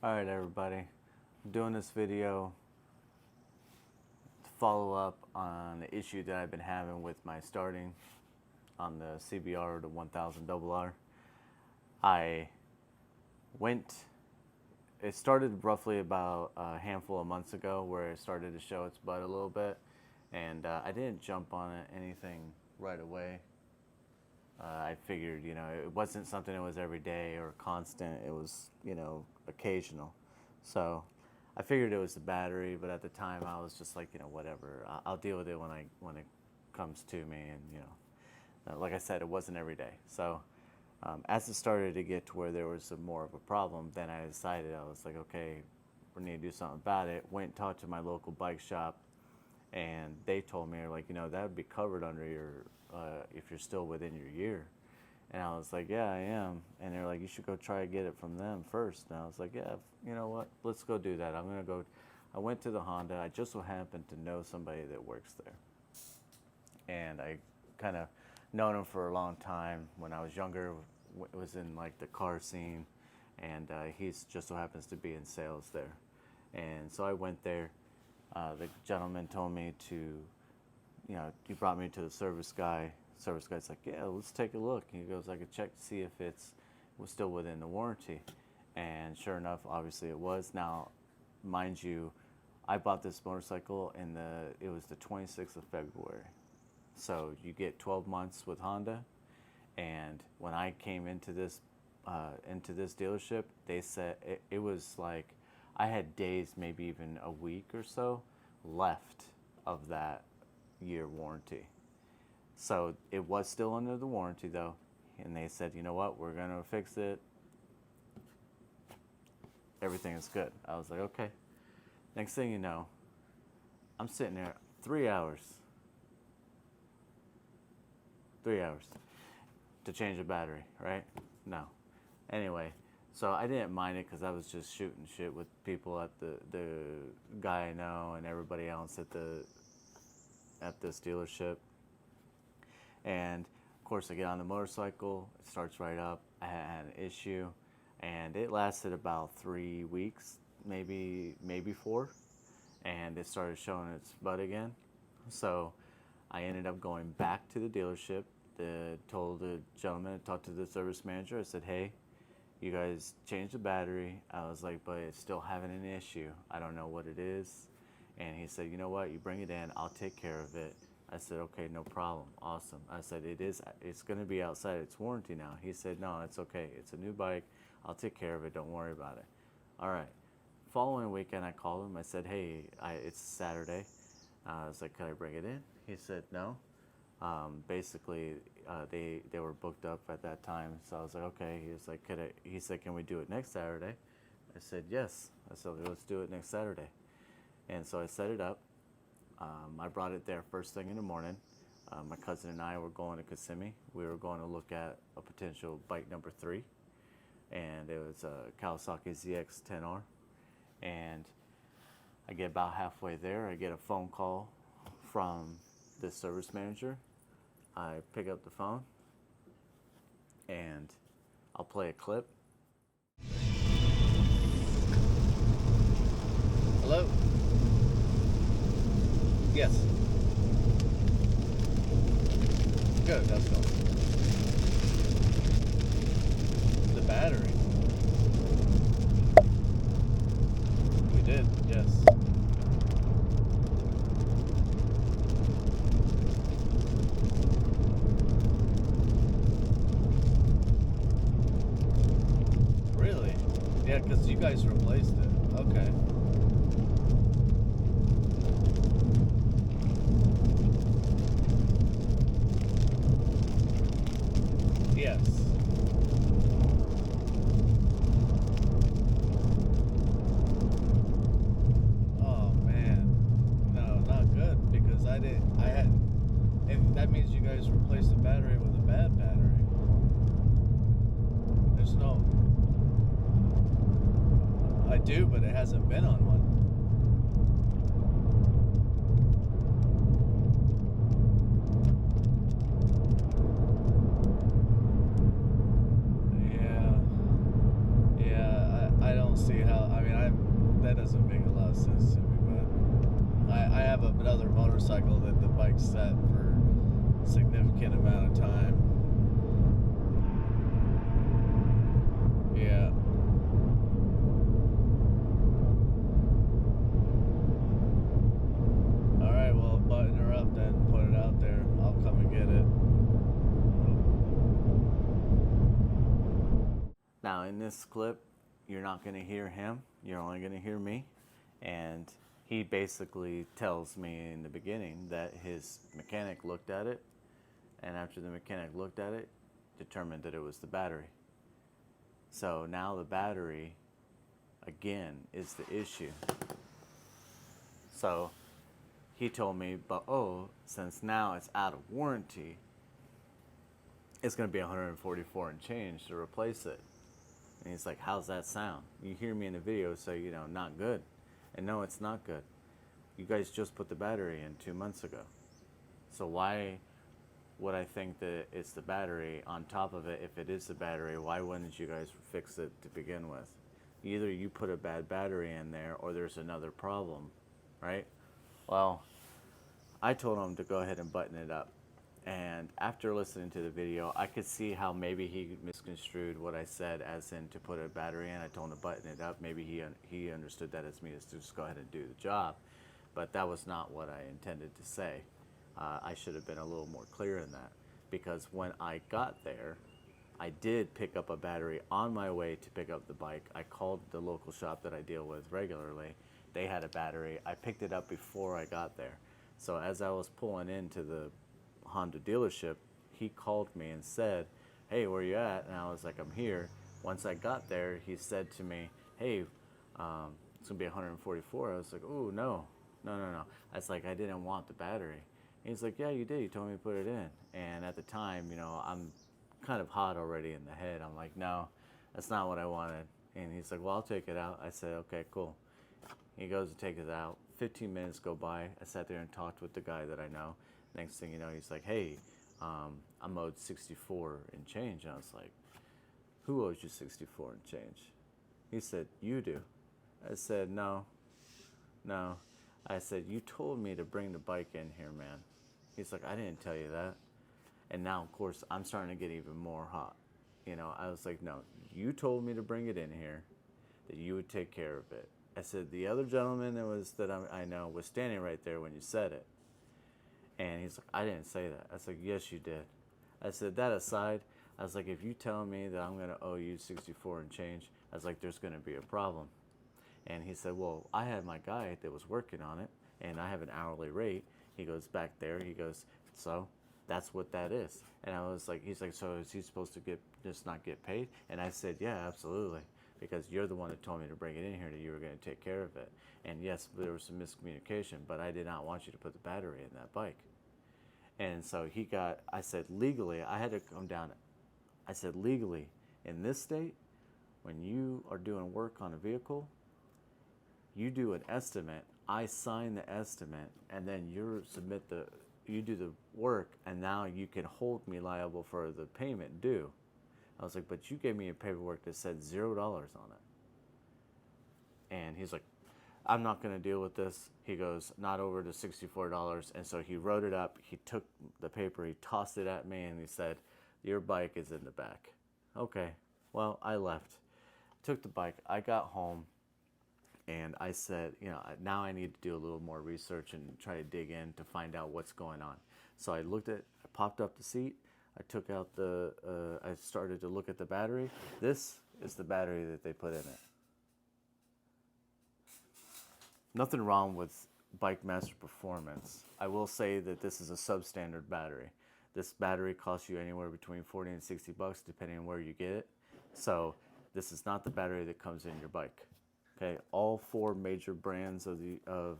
Alright everybody, I'm doing this video to follow up on the issue that I've been having with my starting on the CBR1000RR. It started roughly about a handful of months ago where it started to show its butt a little bit, and I didn't jump on anything right away. I figured, it wasn't something that was every day or constant. It was, occasional. So I figured it was the battery, but at the time I was just like, whatever. I'll deal with it when it comes to me. And like I said, it wasn't every day. So as it started to get to where there was more of a problem, then I decided, I was like, okay, we need to do something about it. Went and talked to my local bike shop, and they told me, like, that would be covered under your if you're still within your year. And I was like, yeah, I am. And they're like, you should go try to get it from them first. And I was like, yeah, you know what, let's go do that. I went to the Honda. I just so happened to know somebody that works there, and I kind of known him for a long time. When I was younger, was in like the car scene, and he's just so happens to be in sales there. And so I went there. The gentleman told me to, he brought me to the service guy. Service guy's like, yeah, let's take a look. He goes, I could check to see if was still within the warranty. And sure enough, obviously it was. Now, mind you, I bought this motorcycle it was the 26th of February. So you get 12 months with Honda. And when I came into this dealership, they said it was like I had days, maybe even a week or so left of that year warranty. So it was still under the warranty though, and they said, you know what, we're gonna fix it. Everything is good. I was like, okay. Next thing you know, I'm sitting there 3 hours. 3 hours to change a battery, right? No. Anyway, so I didn't mind it because I was just shooting shit with people at the guy I know and everybody else at this dealership. And of course I get on the motorcycle, it starts right up. I had an issue, and it lasted about 3 weeks, maybe 4, and it started showing its butt again. So I ended up going back to the dealership. Told the gentleman, I talked to the service manager. I said, hey, you guys changed the battery. I was like, but it's still having an issue. I don't know what it is. And he said, you know what, you bring it in, I'll take care of it. I said, okay, no problem, awesome. I said, it's gonna be outside its warranty now. He said, no, it's okay, it's a new bike, I'll take care of it, don't worry about it. All right, following weekend I called him, I said, hey, it's Saturday. I was like, can I bring it in? He said, no. Basically, they were booked up at that time, so I was like, okay. He said, can we do it next Saturday? I said, yes. I said, let's do it next Saturday. And so I set it up. I brought it there first thing in the morning. My cousin and I were going to Kissimmee. We were going to look at a potential bike number 3, and it was a Kawasaki ZX-10R. And I get about halfway there, I get a phone call from the service manager. I pick up the phone, and I'll play a clip. Hello? Yes. Good, that's all. The battery. We did, yes. Really? Yeah, because you guys replaced it. Okay. Yes. Oh man, no, not good, because and that means you guys replaced the battery with a bad battery. There's no, I do, but it hasn't been on one. I don't see how. I doesn't make a lot of sense to me, but I have another motorcycle that the bike's set for a significant amount of time. Yeah. Alright, well, button her up then, put it out there. I'll come and get it. Now in this clip, you're not going to hear him, you're only going to hear me. And he basically tells me in the beginning that his mechanic looked at it, and after the mechanic looked at it, determined that it was the battery. So now the battery, again, is the issue. So he told me, but since now it's out of warranty, it's going to be 144 and change to replace it. And he's like, how's that sound? You hear me in the video say, not good. And no, it's not good. You guys just put the battery in 2 months ago. So why would I think that it's the battery? On top of it, if it is the battery, why wouldn't you guys fix it to begin with? Either you put a bad battery in there or there's another problem, right? Well, I told him to go ahead and button it up. And after listening to the video, I could see how maybe he misconstrued what I said as in to put a battery in. I told him to button it up. Maybe he understood that as me to just go ahead and do the job. But that was not what I intended to say. I should have been a little more clear in that. Because when I got there, I did pick up a battery on my way to pick up the bike. I called the local shop that I deal with regularly. They had a battery. I picked it up before I got there. So as I was pulling into the Honda dealership, he called me and said, hey, where you at? And I was like, I'm here. Once I got there, he said to me, hey, it's gonna be 144. I was like, oh, no. I was like, I didn't want the battery. And he's like, yeah, you did. You told me to put it in. And at the time, I'm kind of hot already in the head. I'm like, no, that's not what I wanted. And he's like, well, I'll take it out. I said, okay, cool. He goes to take it out. 15 minutes go by. I sat there and talked with the guy that I know. Next thing you know, he's like, hey, I'm owed 64 and change. And I was like, who owes you 64 and change? He said, you do. I said, no. I said, you told me to bring the bike in here, man. He's like, I didn't tell you that. And now, of course, I'm starting to get even more hot. I was like, no, you told me to bring it in here, that you would take care of it. I said, the other gentleman I know was standing right there when you said it. And he's like, I didn't say that. I was like, yes, you did. I said, that aside, I was like, if you tell me that I'm going to owe you 64 and change, I was like, there's going to be a problem. And he said, well, I had my guy that was working on it, and I have an hourly rate. He goes back there. He goes, so that's what that is. And I was like, he's like, so is he supposed to just not get paid? And I said, yeah, absolutely. Because you're the one that told me to bring it in here, that you were going to take care of it. And yes, there was some miscommunication, but I did not want you to put the battery in that bike. And so I said, legally, I had to come down. I said, legally, in this state, when you are doing work on a vehicle, you do an estimate, I sign the estimate, and then you do the work, and now you can hold me liable for the payment due. I was like, but you gave me a paperwork that said $0 on it. And he's like, I'm not going to deal with this. He goes, not over to $64. And so he wrote it up. He took the paper, he tossed it at me, and he said, your bike is in the back. Okay, well, I left. Took the bike. I got home, and I said, now I need to do a little more research and try to dig in to find out what's going on. So I popped up the seat. I took out I started to look at the battery. This is the battery that they put in it. Nothing wrong with Bike Master Performance. I will say that this is a substandard battery. This battery costs you anywhere between 40 and 60 bucks depending on where you get it. So this is not the battery that comes in your bike. Okay, all 4 major brands of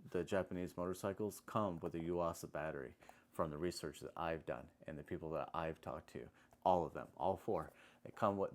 the Japanese motorcycles come with a Yuasa battery from the research that I've done and the people that I've talked to. All of them, all 4.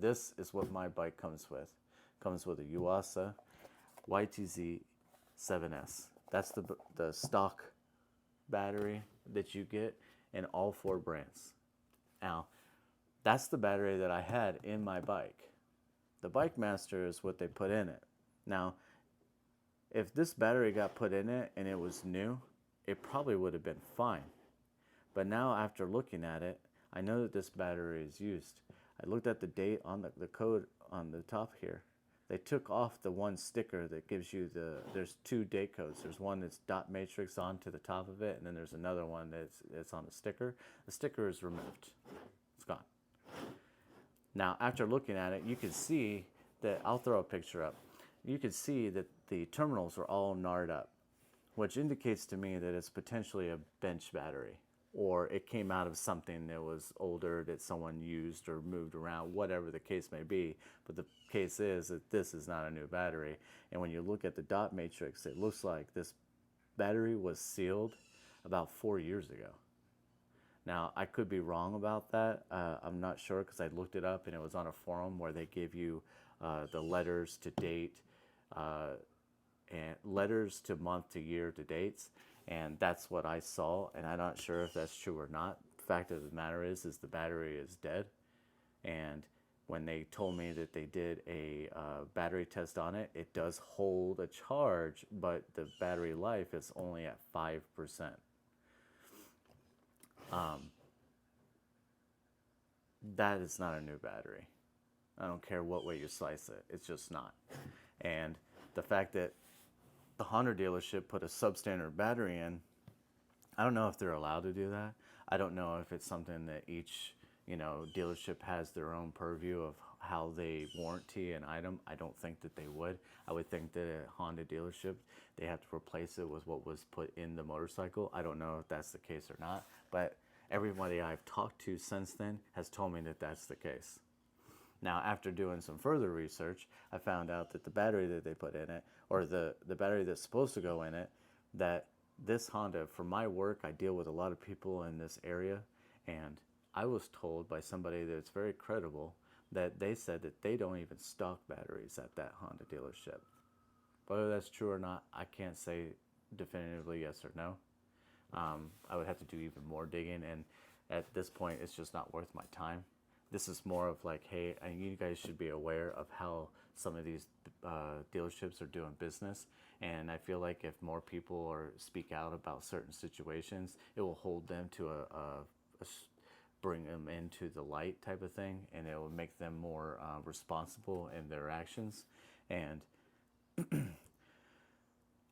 This is what my bike comes with. Comes with a Yuasa YTZ 7S. That's the stock battery that you get in all 4 brands. Now, that's the battery that I had in my bike. The Bike Master is what they put in it. Now, if this battery got put in it and it was new, it probably would have been fine. But now after looking at it, I know that this battery is used. I looked at the date on the code on the top here. They took off the one sticker that gives you there's two date codes. There's one that's dot matrix onto the top of it, and then there's another one that's on the sticker. The sticker is removed. It's gone. Now, after looking at it, you can see that, I'll throw a picture up. You can see that the terminals are all gnarred up, which indicates to me that it's potentially a bench battery, or it came out of something that was older that someone used or moved around, whatever the case may be. But the case is that this is not a new battery. And when you look at the dot matrix, it looks like this battery was sealed about 4 years ago. Now, I could be wrong about that. I'm not sure, because I looked it up and it was on a forum where they give you the letters to date, and letters to month to year to dates, and that's what I saw, and I'm not sure if that's true or not. The fact of the matter is the battery is dead, and when they told me that they did a battery test on it, it does hold a charge, but the battery life is only at 5%. That is not a new battery. I don't care what way you slice it. It's just not. And the fact that the Honda dealership put a substandard battery in, I don't know if they're allowed to do that. I don't know if it's something that each, dealership has their own purview of how they warranty an item. I don't think that they would. I would think that a Honda dealership, they have to replace it with what was put in the motorcycle. I don't know if that's the case or not, but everybody I've talked to since then has told me that that's the case. Now, after doing some further research, I found out that the battery that they put in it, or the battery that's supposed to go in it, that this Honda, for my work, I deal with a lot of people in this area, and I was told by somebody that's very credible that they said that they don't even stock batteries at that Honda dealership. Whether that's true or not, I can't say definitively yes or no. I would have to do even more digging, and at this point, it's just not worth my time. This is more of like, hey, you guys should be aware of how some of these dealerships are doing business, and I feel like if more people speak out about certain situations, it will hold them to bring them into the light type of thing, and it will make them more responsible in their actions. And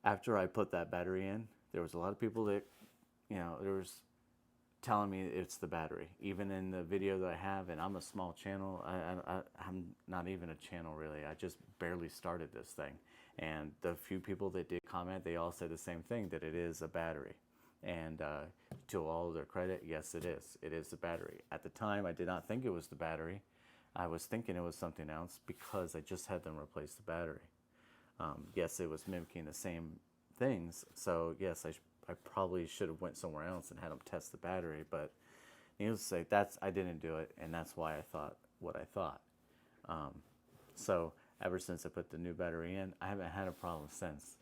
after I put that battery in, there was a lot of people that, there was telling me it's the battery. Even in the video that I have, and I'm a small channel, I'm not even a channel really, I just barely started this thing. And the few people that did comment, they all said the same thing, that it is a battery. And to all of their credit, yes, it is. It is the battery. At the time, I did not think it was the battery. I was thinking it was something else because I just had them replace the battery. Yes, it was mimicking the same things. So yes, I probably should have went somewhere else and had them test the battery. But needless to say, I didn't do it, and that's why I thought what I thought. So ever since I put the new battery in, I haven't had a problem since.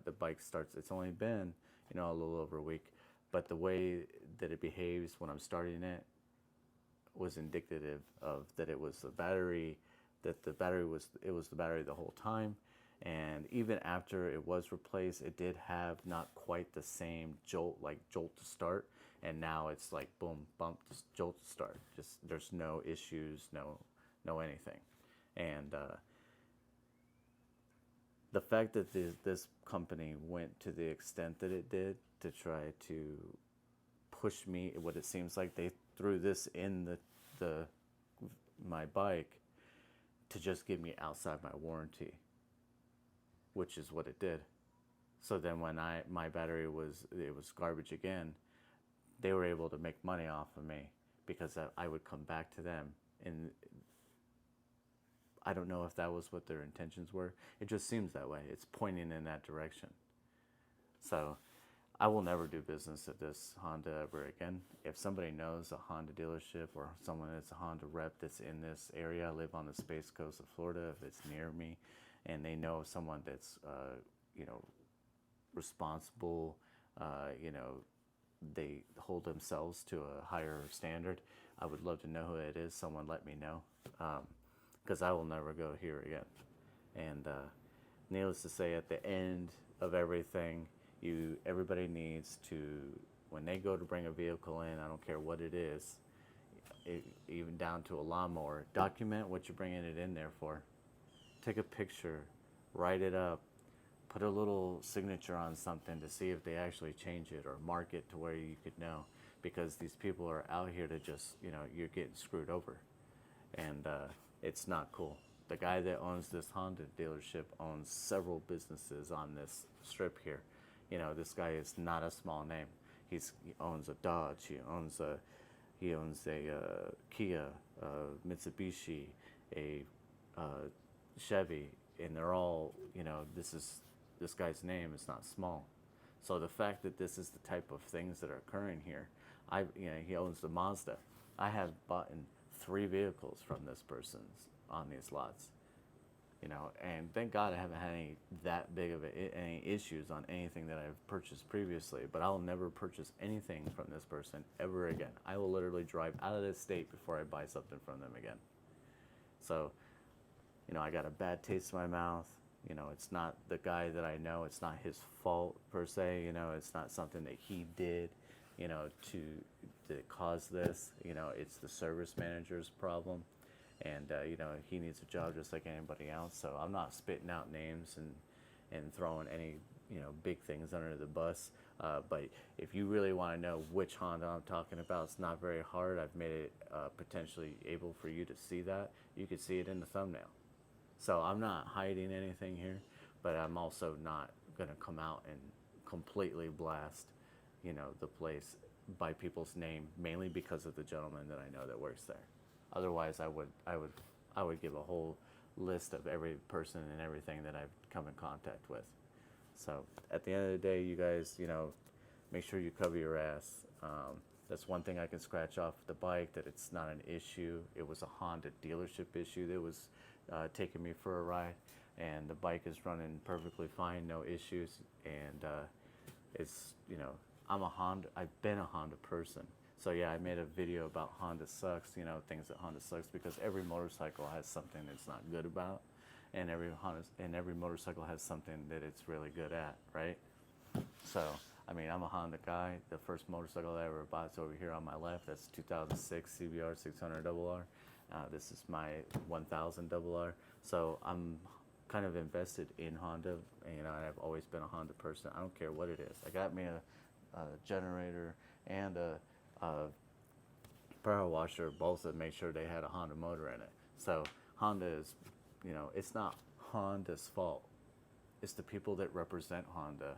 The bike starts. It's only been a little over a week, but the way that it behaves when I'm starting it was indicative of that it was the battery, that the battery was the battery the whole time. And even after it was replaced, it did have not quite the same jolt to start, and now it's like boom, bump, just jolt to start. Just there's no issues, no anything. And the fact that this company went to the extent that it did to try to push me, what it seems like they threw this in my bike to just get me outside my warranty, which is what it did. So then when my battery was garbage again, they were able to make money off of me because I would come back to them, and I don't know if that was what their intentions were. It just seems that way. It's pointing in that direction. So I will never do business at this Honda ever again. If somebody knows a Honda dealership or someone that's a Honda rep that's in this area, I live on the Space Coast of Florida, if it's near me, and they know someone that's, responsible, they hold themselves to a higher standard, I would love to know who it is. Someone let me know, because I will never go here again. And needless to say, at the end of everything, everybody needs to, when they go to bring a vehicle in, I don't care what it is, even down to a lawnmower, document what you're bringing it in there for. Take a picture, write it up, put a little signature on something to see if they actually change it, or mark it to where you could know, because these people are out here to just, you're getting screwed over, and it's not cool. The guy that owns this Honda dealership owns several businesses on this strip here. This guy is not a small name. He owns a Dodge. He owns a Kia, Mitsubishi, a Chevy, and they're all, this guy's name is not small. So the fact that this is the type of things that are occurring here, he owns the Mazda. I have bought 3 vehicles from this person's on these lots, and thank God I haven't had any issues on anything that I've purchased previously. But I'll never purchase anything from this person ever again. I will literally drive out of this state before I buy something from them again. So, I got a bad taste in my mouth. It's not the guy that I know. It's not his fault per se. It's not something that he did, to cause this. It's the service manager's problem. And, he needs a job just like anybody else. So I'm not spitting out names and throwing any, big things under the bus. But if you really want to know which Honda I'm talking about, it's not very hard. I've made it potentially able for you to see that. You can see it in the thumbnail. So I'm not hiding anything here, but I'm also not going to come out and completely blast, the place by people's name, mainly because of the gentleman that I know that works there. Otherwise, I would give a whole list of every person and everything that I've come in contact with. So at the end of the day, you guys, make sure you cover your ass. That's one thing I can scratch off the bike, that it's not an issue. It was a Honda dealership issue that was taking me for a ride, and the bike is running perfectly fine, no issues. And it's, I've been a Honda person. So yeah, I made a video about Honda sucks, things that Honda sucks, because every motorcycle has something that's not good about, and every motorcycle has something that it's really good at, right? So, I'm a Honda guy. The first motorcycle that I ever bought is over here on my left. That's 2006 CBR1000RR. This is my 1000RR. So I'm kind of invested in Honda, and I've always been a Honda person. I don't care what it is. I got me a generator and a power washer, both to make sure they had a Honda motor in it. So Honda is, it's not Honda's fault. It's the people that represent Honda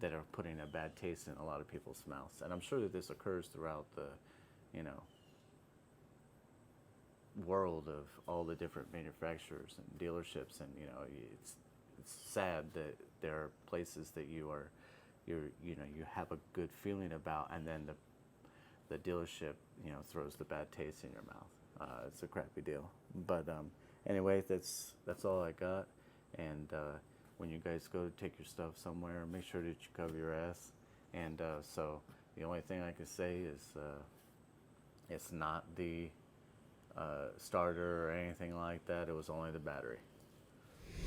that are putting a bad taste in a lot of people's mouths. And I'm sure that this occurs throughout the, world of all the different manufacturers and dealerships. And, it's sad that there are places that you have a good feeling about, and then the dealership, throws the bad taste in your mouth. It's a crappy deal. But anyway, that's all I got. And when you guys go to take your stuff somewhere, make sure that you cover your ass. And so the only thing I can say is it's not the starter or anything like that. It was only the battery.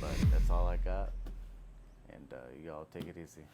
But that's all I got. And y'all take it easy.